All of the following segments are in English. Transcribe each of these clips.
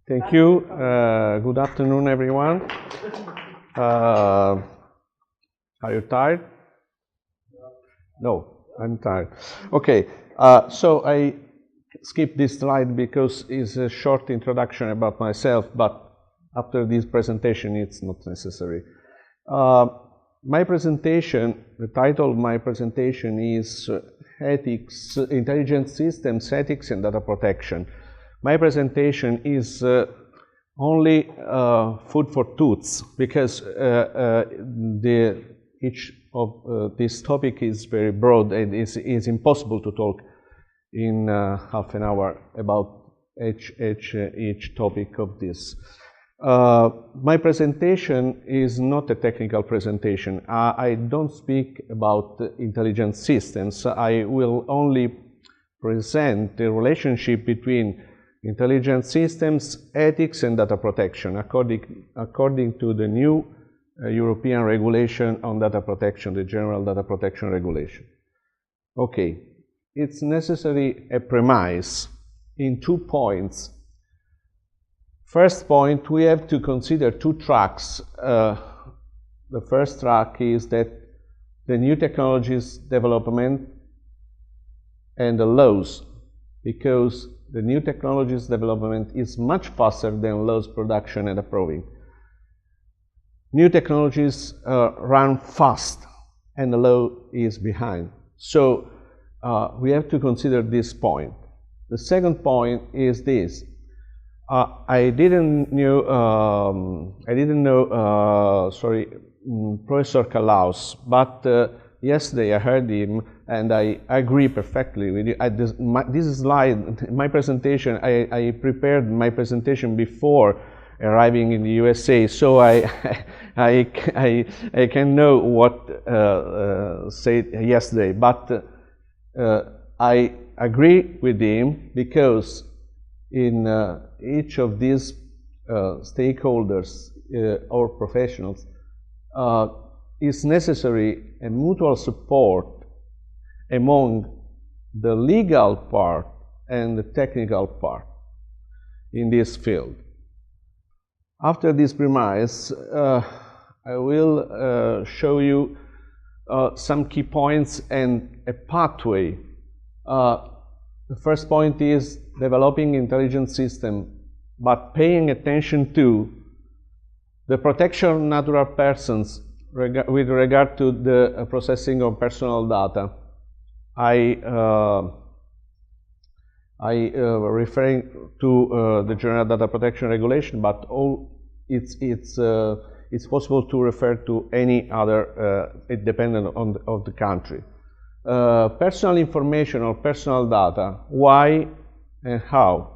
Thank you. Good afternoon, everyone. Are you tired? No, I'm tired. Okay, so I skipped this slide because it's a short introduction about myself, but after this presentation, it's not necessary. My presentation, the title of my presentation is Ethics, Intelligent Systems, Ethics and Data Protection. My presentation is only food for thoughts because each of this topic is very broad and it's impossible to talk in half an hour about each topic of this. My presentation is not a technical presentation. I don't speak about intelligent systems. I will only present the relationship between intelligent systems, ethics, and data protection according to the new European regulation on data protection, the General Data Protection Regulation. Okay, it's necessary a premise in 2 points. First point, we have to consider 2 tracks. The first track is that the new technologies development and the laws, because the new technologies development is much faster than laws production and approving. New technologies run fast and the law is behind. So we have to consider this point. The second point is this. I didn't know Professor Kalaus, but yesterday I heard him and I agree perfectly with you. This slide, my presentation, I prepared my presentation before arriving in the USA, so I can know what said yesterday, but I agree with him because in each of these stakeholders or professionals is necessary a mutual support among the legal part and the technical part in this field. After this premise, I will show you some key points and a pathway. The first point is developing intelligent system, but paying attention to the protection of natural persons with regard to the processing of personal data. I referring to the General Data Protection Regulation, but it's possible to refer to any other, dependent on the country. Personal information or personal data, why and how?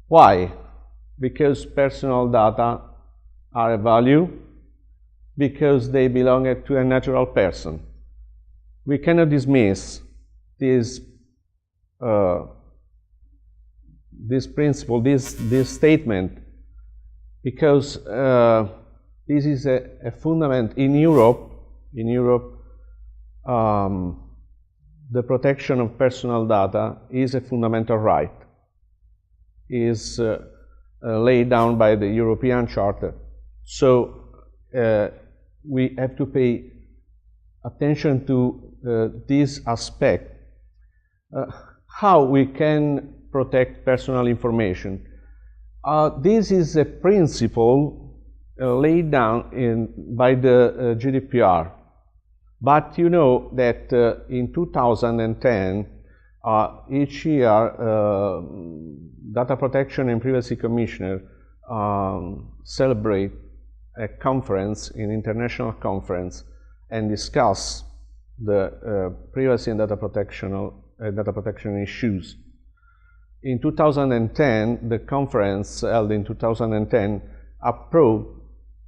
Why? Because personal data are a value, because they belong to a natural person. We cannot dismiss this principle, this statement, because this is a fundament in Europe. In Europe, the protection of personal data is a fundamental right. Is laid down by the European Charter. So we have to pay attention to this aspect. How we can protect personal information. This is a principle laid down by the GDPR. But you know that in 2010, each year, Data Protection and Privacy Commissioner celebrate a conference, an international conference, and discuss the privacy and data protection issues. In 2010, the conference held in 2010 approved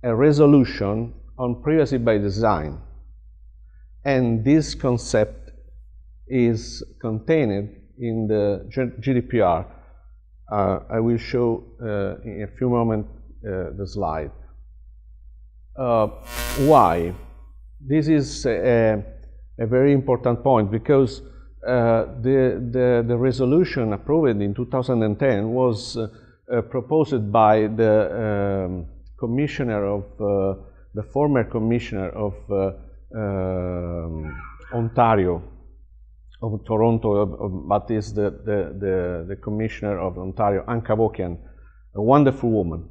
a resolution on privacy by design, and this concept is contained in the GDPR. I will show in a few moments the slide. Why? This is a very important point because the resolution approved in 2010 was proposed by the commissioner of the former commissioner of Ontario, of Toronto, but is the commissioner of Ontario, Ankavokian, a wonderful woman,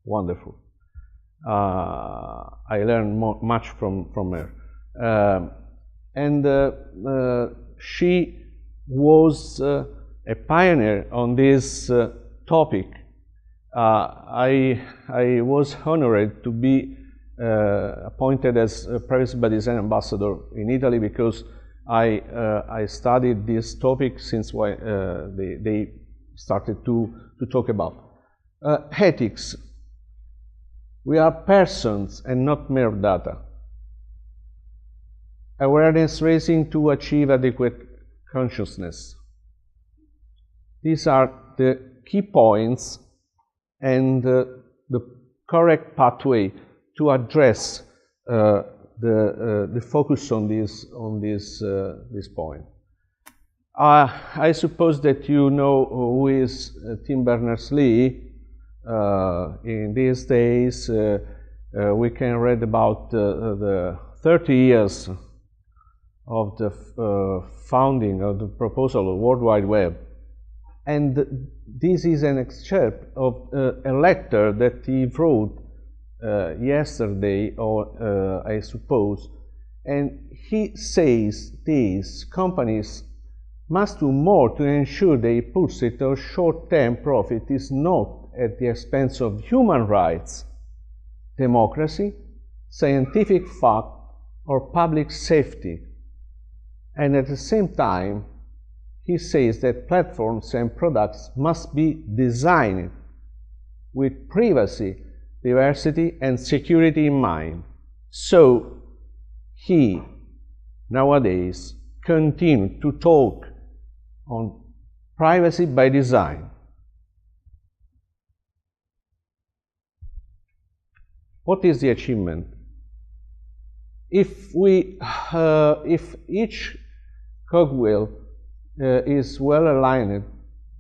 wonderful. I learned much from her, and she was a pioneer on this topic. I was honored to be appointed as a Privacy by Design ambassador in Italy because I studied this topic since they started to talk about ethics. We are persons and not mere data. Awareness raising to achieve adequate consciousness. These are the key points and the correct pathway to address the focus on this point. I suppose that you know who is Tim Berners-Lee. In these days, we can read about the 30 years of the founding of the proposal of World Wide Web. And this is an excerpt of a letter that he wrote yesterday, or I suppose, and he says these companies must do more to ensure the pursuit of short-term profit is not at the expense of human rights, democracy, scientific fact, or public safety. And at the same time, he says that platforms and products must be designed with privacy, diversity, and security in mind. So he nowadays continues to talk on privacy by design. What is the achievement? If each cogwheel is well aligned,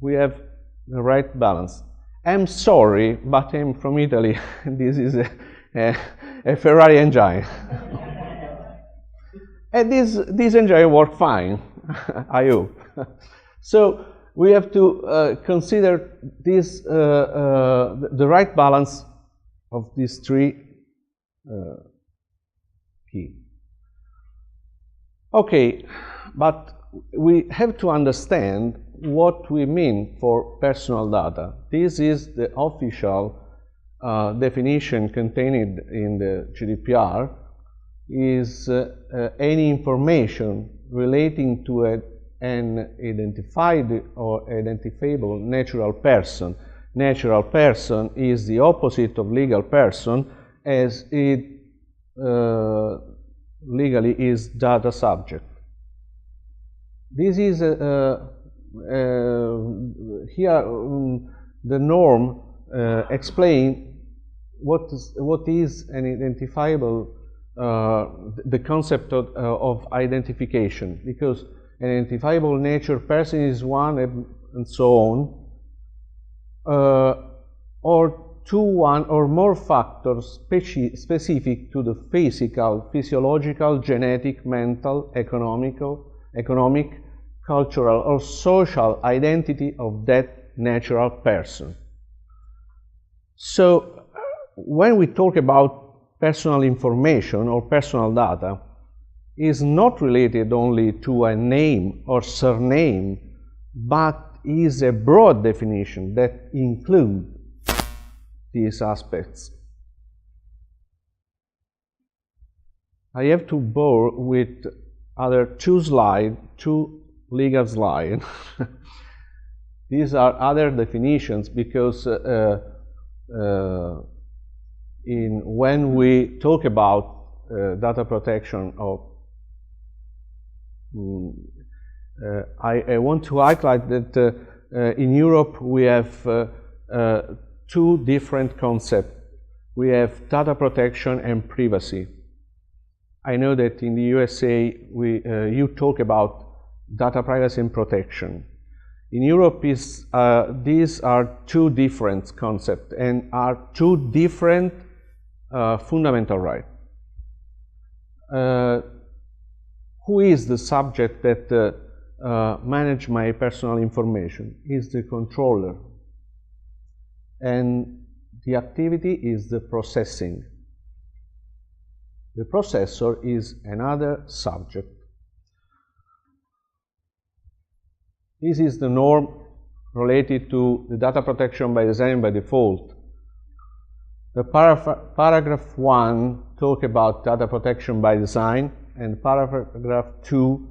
we have the right balance. I'm sorry, but I'm from Italy. This is a Ferrari engine. And this engine works fine, I hope. So we have to consider this the right balance of these three key. Okay, but we have to understand what we mean for personal data. This is the official definition contained in the GDPR, is any information relating to an identified or identifiable natural person. Natural person is the opposite of legal person, as it legally is data subject. This is here the norm explain what is an identifiable, the concept of identification, because an identifiable nature person is one and so on, or to one or more factors specific to the physical, physiological, genetic, mental, economic, cultural, or social identity of that natural person. So, when we talk about personal information or personal data, is not related only to a name or surname, but is a broad definition that includes these aspects. I have to bore with other two legal slides. These are other definitions because when we talk about data protection, I want to highlight that in Europe we have two different concepts. We have data protection and privacy. I know that in the USA you talk about data privacy and protection. In Europe, these are two different concepts and are two different fundamental rights. Who is the subject that manage my personal information? Is the controller, and the activity is the processing. The processor is another subject. This is the norm related to the data protection by design by default. The paragraph 1 talks about data protection by design, and paragraph 2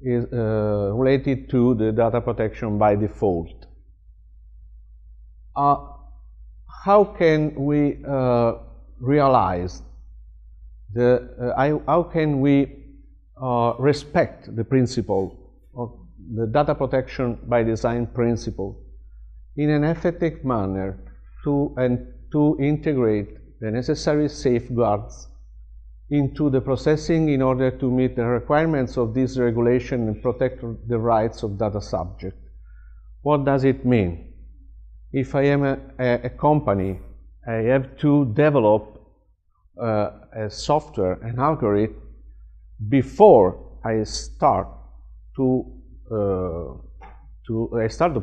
is related to the data protection by default. How can we realize how can we respect the principle of the data protection by design principle in an effective manner to integrate the necessary safeguards into the processing in order to meet the requirements of this regulation and protect the rights of data subject? What does it mean? If I am a company, I have to develop a software, an algorithm, before I start the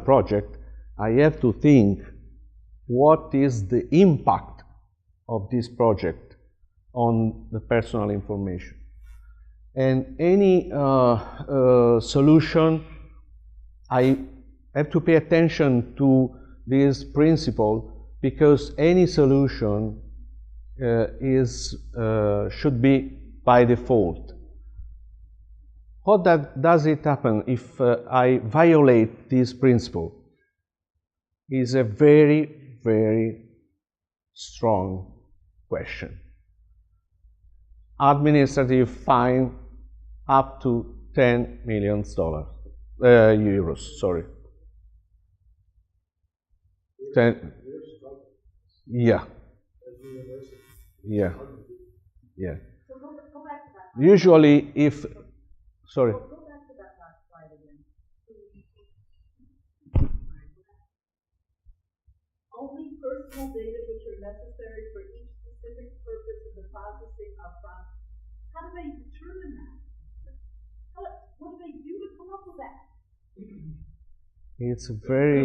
project. I have to think what is the impact of this project on the personal information. And any solution, I have to pay attention to this principle, because any solution should be by default. What does it happen if I violate this principle? Is a very, very strong question. Administrative fine up to $10 million, euros, sorry. 10, yeah. Yeah. Yeah. So go back to that. Usually, if, sorry. Go back to that last slide again. Only personal data which are necessary for each specific purpose of the processing upfront. How do they determine that? What do they do to come up with that? It's very,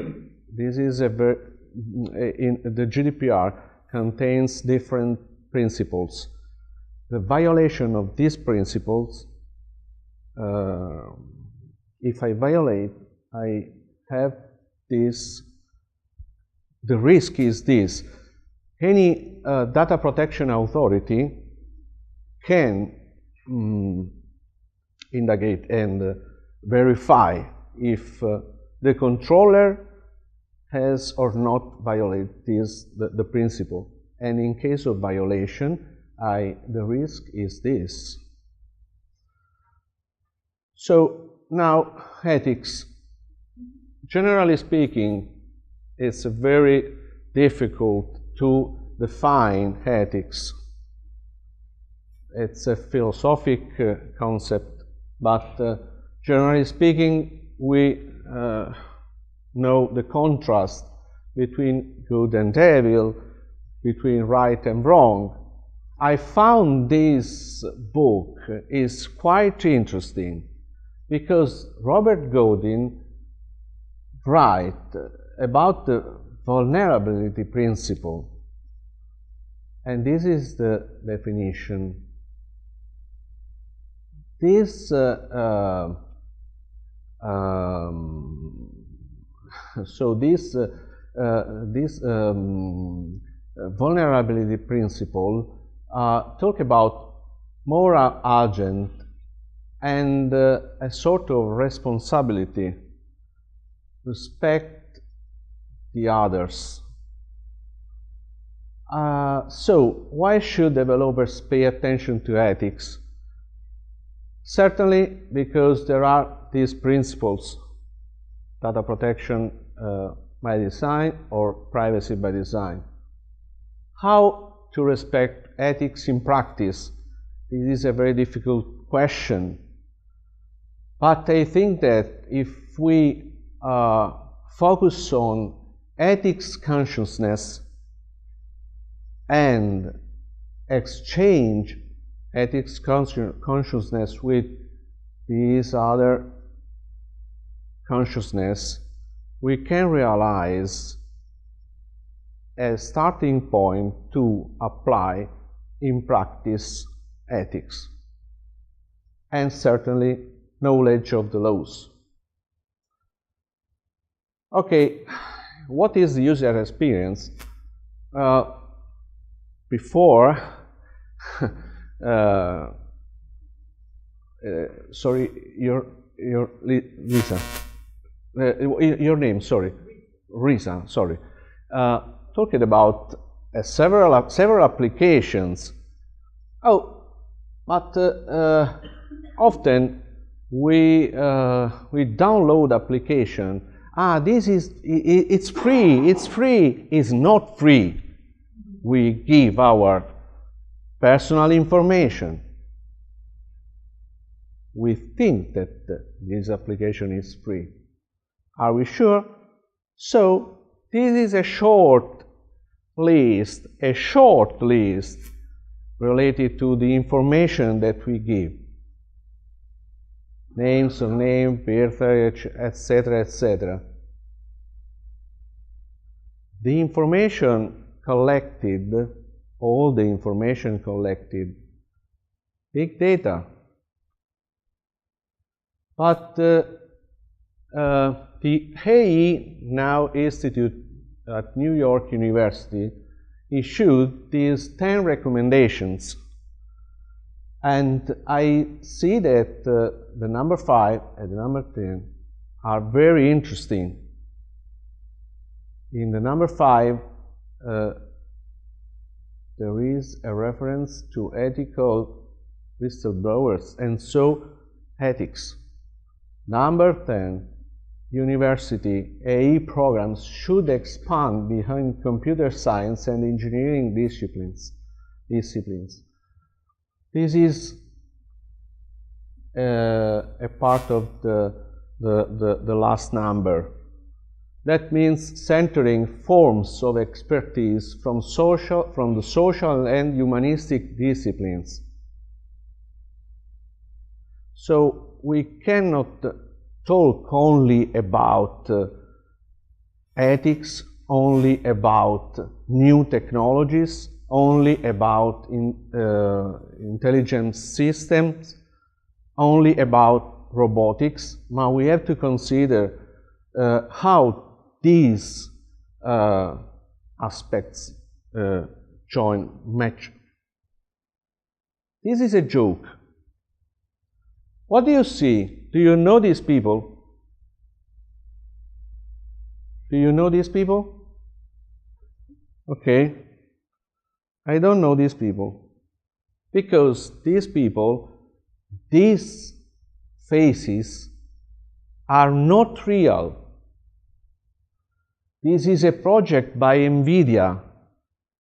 this is a very, in the GDPR contains different principles. The violation of these principles, if I violate, I have this, the risk is this: any data protection authority can indicate and verify if the controller has or not violated the principle. And in case of violation, the risk is this. So now, ethics. Generally speaking, it's very difficult to define ethics. It's a philosophical concept, but generally speaking, we know the contrast between good and evil, between right and wrong. I found this book is quite interesting because Robert Godin writes about the vulnerability principle, and this is the definition. This vulnerability principle talk about moral agent and a sort of responsibility, respect the others. So why should developers pay attention to ethics? Certainly because there are these principles: data protection by design or privacy by design. How to respect ethics in practice? This is a very difficult question. But I think that if we focus on ethics consciousness and exchange ethics consciousness with these other consciousness, we can realize a starting point to apply in practice ethics and certainly knowledge of the laws. Okay, what is the user experience? Before, sorry, your Lisa, your name, sorry, Risa, sorry. Talking about several applications. Oh, but often we download application. This is it's free. It's free. It's not free. We give our personal information. We think that this application is free. Are we sure? So this is a short list related to the information that we give. Name, surname, birthday, etc., etc. The information collected, all the information collected, big data. But the AE now Institute at New York University issued these 10 recommendations. And I see that the number 5 and the number 10 are very interesting. In the number 5, there is a reference to ethical whistleblowers and so ethics. Number 10, university AE programs should expand behind computer science and engineering disciplines. This is a part of the last number. That means centering forms of expertise from the social and humanistic disciplines. So we cannot talk only about ethics, only about new technologies, only about intelligent systems, only about robotics, but we have to consider how these aspects match. This is a joke. What do you see? Do you know these people? Do you know these people? Okay. I don't know these people. Because these people, these faces are not real. This is a project by NVIDIA,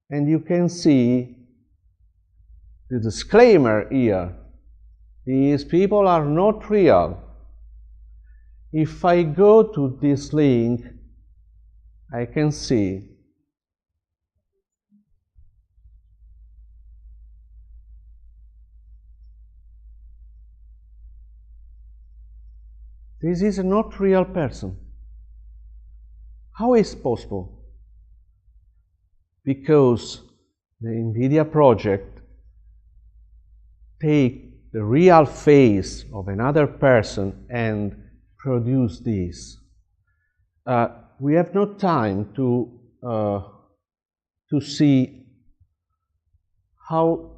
and you can see the disclaimer here. These people are not real. If I go to this link, I can see this is not real person. How is it possible? Because the NVIDIA project take the real face of another person and produce this. We have no time to see how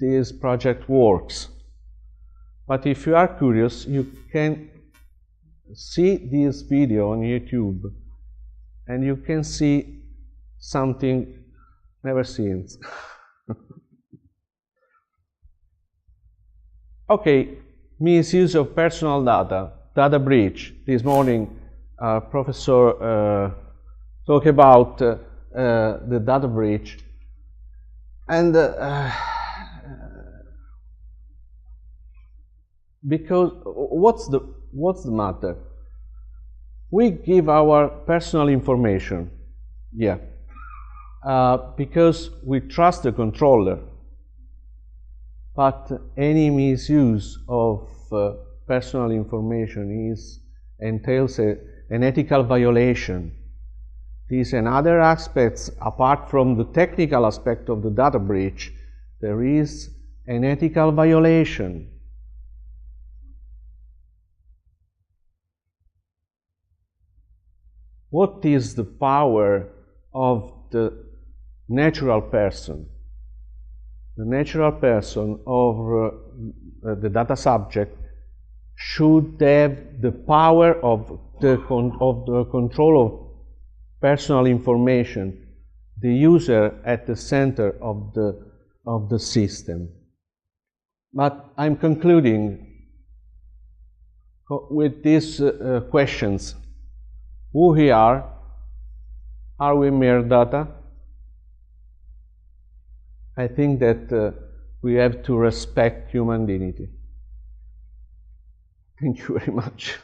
this project works. But if you are curious, you can see this video on YouTube and you can see something never seen. Okay, misuse of personal data, data breach. This morning, Professor talked about the data breach, and because what's the matter? We give our personal information, yeah, because we trust the controller. But any misuse of personal information entails an ethical violation. These and other aspects, apart from the technical aspect of the data breach, there is an ethical violation. What is the power of the natural person? The natural person of the data subject should have the power of the control of personal information, the user at the center of the system. But I'm concluding with these questions. Who we are? Are we mere data? I think that we have to respect human dignity. Thank you very much.